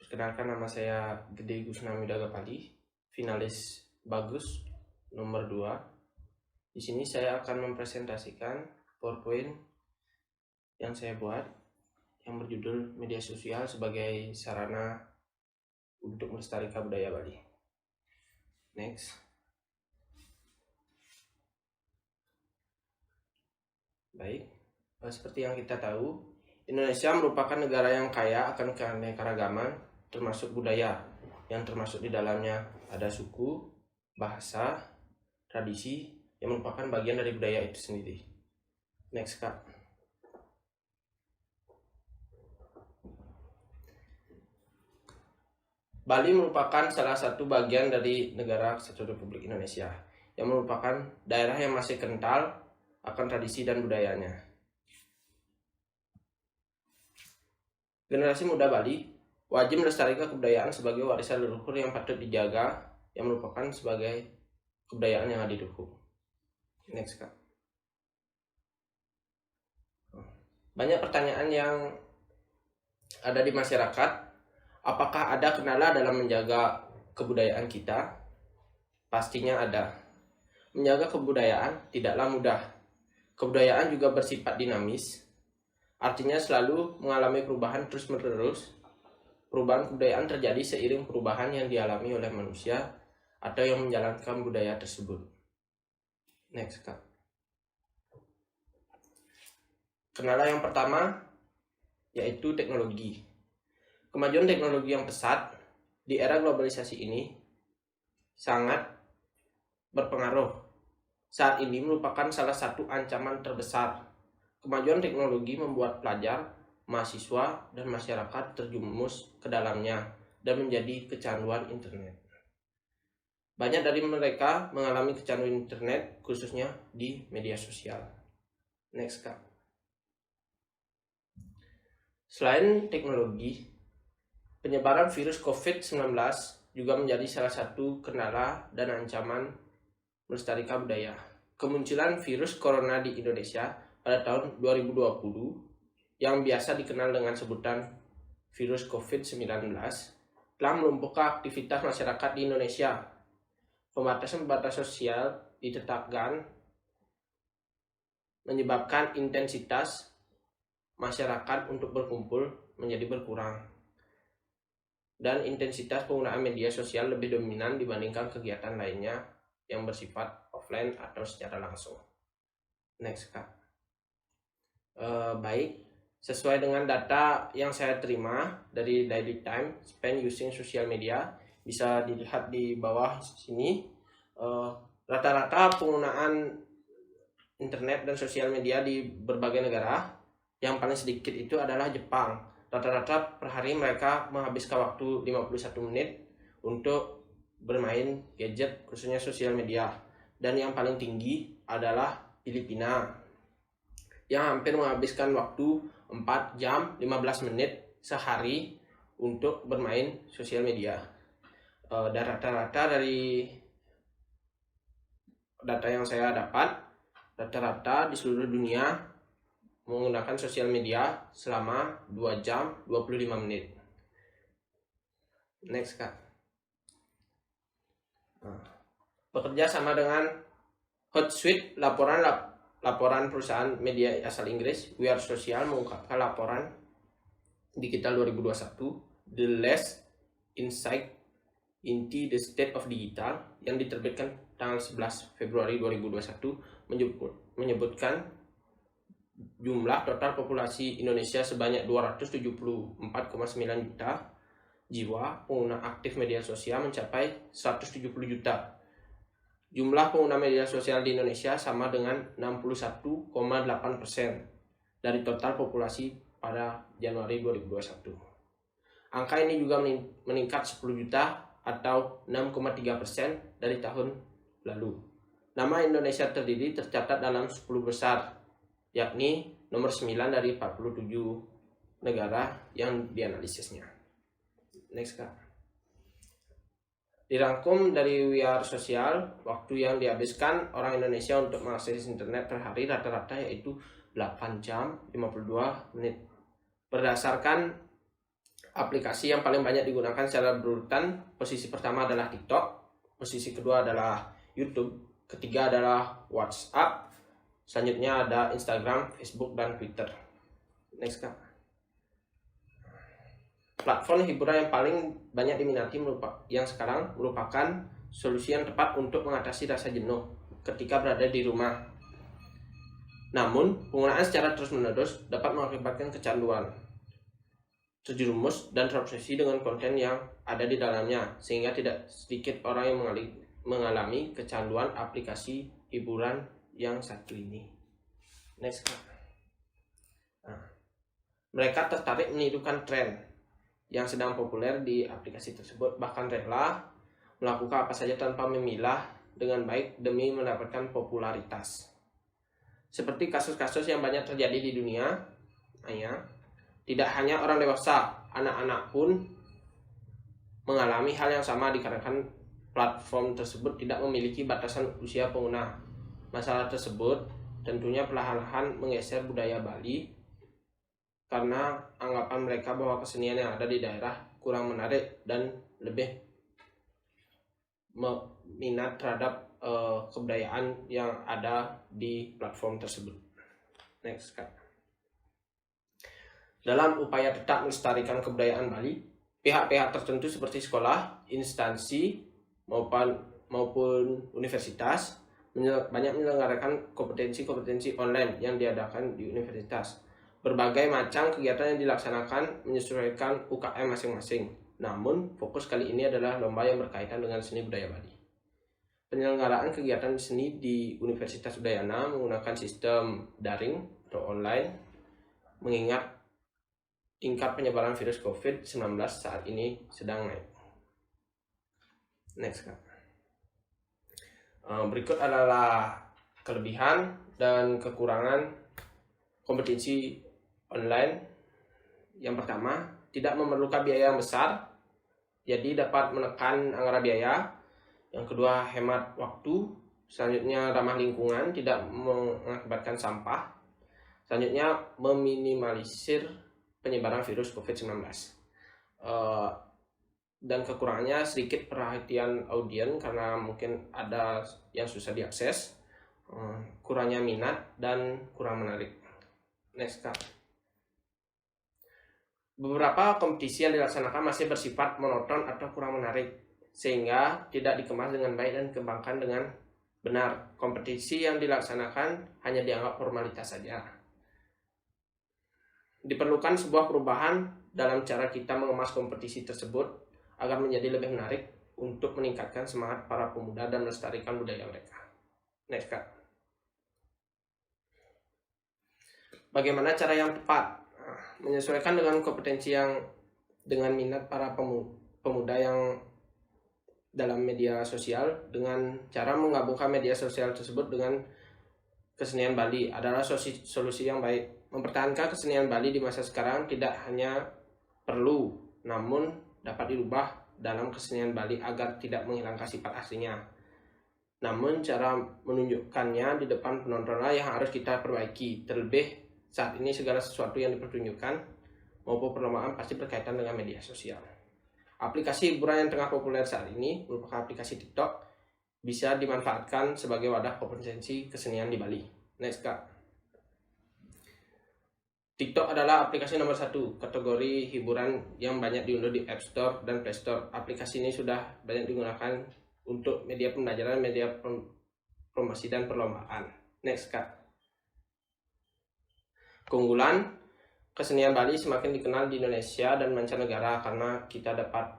Perkenalkan, nama saya Gede Gusnami Dagapali, finalis Bagus nomor 2. Di sini saya akan mempresentasikan PowerPoint yang saya buat yang berjudul Media Sosial sebagai Sarana untuk Melestarikan Budaya Bali. Next. Baik, seperti yang kita tahu, Indonesia merupakan negara yang kaya akan keanekaragaman termasuk budaya, yang termasuk di dalamnya ada suku, bahasa, tradisi yang merupakan bagian dari budaya itu sendiri. Next, Kak. Bali merupakan salah satu bagian dari negara Kesatuan Republik Indonesia yang merupakan daerah yang masih kental akan tradisi dan budayanya. Generasi muda Bali wajib melestarikan kebudayaan sebagai warisan leluhur yang patut dijaga, yang merupakan sebagai kebudayaan yang adiluhur. Next, Kak. Banyak pertanyaan yang ada di masyarakat, apakah ada kendala dalam menjaga kebudayaan kita? Pastinya ada. Menjaga kebudayaan tidaklah mudah. Kebudayaan juga bersifat dinamis, artinya selalu mengalami perubahan terus-menerus. Perubahan kebudayaan terjadi seiring perubahan yang dialami oleh manusia atau yang menjalankan budaya tersebut. Next, Kak. Kendala yang pertama yaitu teknologi. Kemajuan teknologi yang pesat di era globalisasi ini sangat berpengaruh. Saat ini merupakan salah satu ancaman terbesar. Kemajuan teknologi membuat pelajar, mahasiswa, dan masyarakat terjumus ke dalamnya dan menjadi kecanduan internet. Banyak dari mereka mengalami kecanduan internet, khususnya di media sosial. Next, Kak. Selain teknologi, penyebaran virus COVID-19 juga menjadi salah satu kendala dan ancaman melestarikan budaya. Kemunculan virus corona di Indonesia pada tahun 2020 yang biasa dikenal dengan sebutan virus COVID-19 telah melumpuhkan aktivitas masyarakat di Indonesia. Pembatasan sosial ditetapkan menyebabkan intensitas masyarakat untuk berkumpul menjadi berkurang, dan intensitas penggunaan media sosial lebih dominan dibandingkan kegiatan lainnya yang bersifat offline atau secara langsung. Next, Kak. Baik, sesuai dengan data yang saya terima dari Daily Time Spend Using Social Media, bisa dilihat di bawah sini, rata-rata penggunaan internet dan sosial media di berbagai negara. Yang paling sedikit itu adalah Jepang. Rata-rata per hari mereka menghabiskan waktu 51 menit untuk bermain gadget, khususnya sosial media. Dan yang paling tinggi adalah Filipina, yang hampir menghabiskan waktu 4 jam 15 menit sehari untuk bermain sosial media. Dan rata-rata dari data yang saya dapat, rata-rata di seluruh dunia menggunakan sosial media selama 2 jam 25 menit. Next, Kak. Bekerja sama dengan Hootsuite, laporan perusahaan media asal Inggris, We Are Social mengungkapkan laporan Digital 2021, The Last Insight into the State of Digital, yang diterbitkan tanggal 11 Februari 2021 menyebutkan jumlah total populasi Indonesia sebanyak 274,9 juta jiwa. Pengguna aktif media sosial mencapai 170 juta. Jumlah pengguna media sosial di Indonesia sama dengan 61,8% dari total populasi pada Januari 2021. Angka ini juga meningkat 10 juta atau 6,3% dari tahun lalu. Nama Indonesia tercatat dalam 10 besar, yakni nomor 9 dari 47 negara yang dianalisisnya. Next, Kak. Dirangkum dari We Are Social, waktu yang dihabiskan orang Indonesia untuk mengakses internet per hari rata-rata yaitu 8 jam 52 menit. Berdasarkan aplikasi yang paling banyak digunakan secara berurutan. Posisi pertama adalah TikTok, posisi kedua adalah YouTube, ketiga adalah WhatsApp, selanjutnya ada Instagram, Facebook, dan Twitter. Next, Kak. Platform hiburan yang paling banyak diminati yang sekarang merupakan solusi yang tepat untuk mengatasi rasa jenuh ketika berada di rumah. Namun, penggunaan secara terus-menerus dapat mengakibatkan kecanduan, terjerumus, dan terobsesi dengan konten yang ada di dalamnya, sehingga tidak sedikit orang yang mengalami kecanduan aplikasi hiburan yang satu ini. Next, Kak. Mereka tertarik menirukan tren yang sedang populer di aplikasi tersebut, bahkan rela melakukan apa saja tanpa memilah dengan baik demi mendapatkan popularitas. Seperti kasus-kasus yang banyak terjadi di dunia, tidak hanya orang dewasa, anak-anak pun mengalami hal yang sama dikarenakan platform tersebut tidak memiliki batasan usia pengguna. Masalah tersebut tentunya perlahan-lahan menggeser budaya Bali karena anggapan mereka bahwa kesenian yang ada di daerah kurang menarik dan lebih minat terhadap kebudayaan yang ada di platform tersebut. Next, Kak. Dalam upaya tetap melestarikan kebudayaan Bali, pihak-pihak tertentu seperti sekolah, instansi, maupun universitas banyak menyelenggarakan kompetensi-kompetensi online yang diadakan di universitas. Berbagai macam kegiatan yang dilaksanakan menyesuaikan UKM masing-masing. Namun, fokus kali ini adalah lomba yang berkaitan dengan seni budaya Bali. Penyelenggaraan kegiatan seni di Universitas Udayana menggunakan sistem daring atau online, mengingat tingkat penyebaran virus COVID-19 saat ini sedang naik. Next, Kak. Berikut adalah kelebihan dan kekurangan kompetensi online. Yang pertama, tidak memerlukan biaya yang besar, jadi dapat menekan anggaran biaya. Yang kedua, hemat waktu. Selanjutnya, ramah lingkungan, tidak mengakibatkan sampah. Selanjutnya, meminimalisir penyebaran virus COVID-19. Dan kekurangannya sedikit perhatian audien karena mungkin ada yang susah diakses, kurangnya minat, dan kurang menarik. Next, Kak. Beberapa kompetisi yang dilaksanakan masih bersifat monoton atau kurang menarik, sehingga tidak dikemas dengan baik dan dikembangkan dengan benar. Kompetisi yang dilaksanakan hanya dianggap formalitas saja. Diperlukan sebuah perubahan dalam cara kita mengemas kompetisi tersebut agar menjadi lebih menarik untuk meningkatkan semangat para pemuda dan melestarikan budaya mereka. Next, Kak. Bagaimana cara yang tepat menyesuaikan dengan kompetensi yang dengan minat para pemuda yang dalam media sosial dengan cara menggabungkan media sosial tersebut dengan kesenian Bali adalah solusi yang baik. Mempertahankan kesenian Bali di masa sekarang tidak hanya perlu, namun dapat dirubah dalam kesenian Bali agar tidak menghilangkan sifat aslinya. Namun cara menunjukkannya di depan penontonlah yang harus kita perbaiki. Terlebih saat ini segala sesuatu yang dipertunjukkan maupun perlombaan pasti berkaitan dengan media sosial. Aplikasi hiburan yang tengah populer saat ini merupakan aplikasi TikTok, bisa dimanfaatkan sebagai wadah kompetensi kesenian di Bali. Next, Kak. TikTok adalah aplikasi nomor 1 kategori hiburan yang banyak diunduh di App Store dan Play Store. Aplikasi ini sudah banyak digunakan untuk media pembelajaran, media promosi, dan perlombaan. Next, Kak. Keunggulan kesenian Bali semakin dikenal di Indonesia dan mancanegara karena kita dapat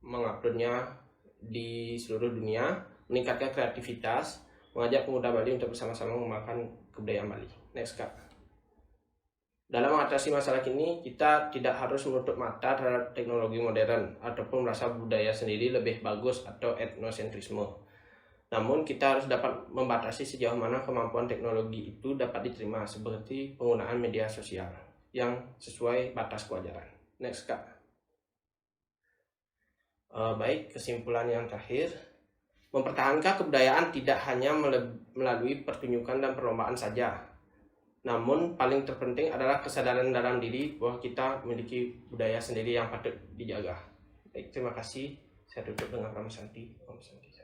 menguploadnya di seluruh dunia, meningkatkan kreativitas, mengajak pemuda Bali untuk bersama-sama mengembangkan kebudayaan Bali. Next, Kak. Dalam mengatasi masalah ini, kita tidak harus menutup mata terhadap teknologi modern ataupun merasa budaya sendiri lebih bagus atau etnosentrisme. Namun, kita harus dapat membatasi sejauh mana kemampuan teknologi itu dapat diterima, seperti penggunaan media sosial yang sesuai batas kewajaran. Next, Kak. Baik, kesimpulan yang terakhir, mempertahankan kebudayaan tidak hanya melalui pertunjukan dan perlombaan saja, Namun paling terpenting adalah kesadaran dalam diri bahwa kita memiliki budaya sendiri yang patut dijaga. Baik, terima kasih. Saya tutup dengan Om Santi. Om Santi.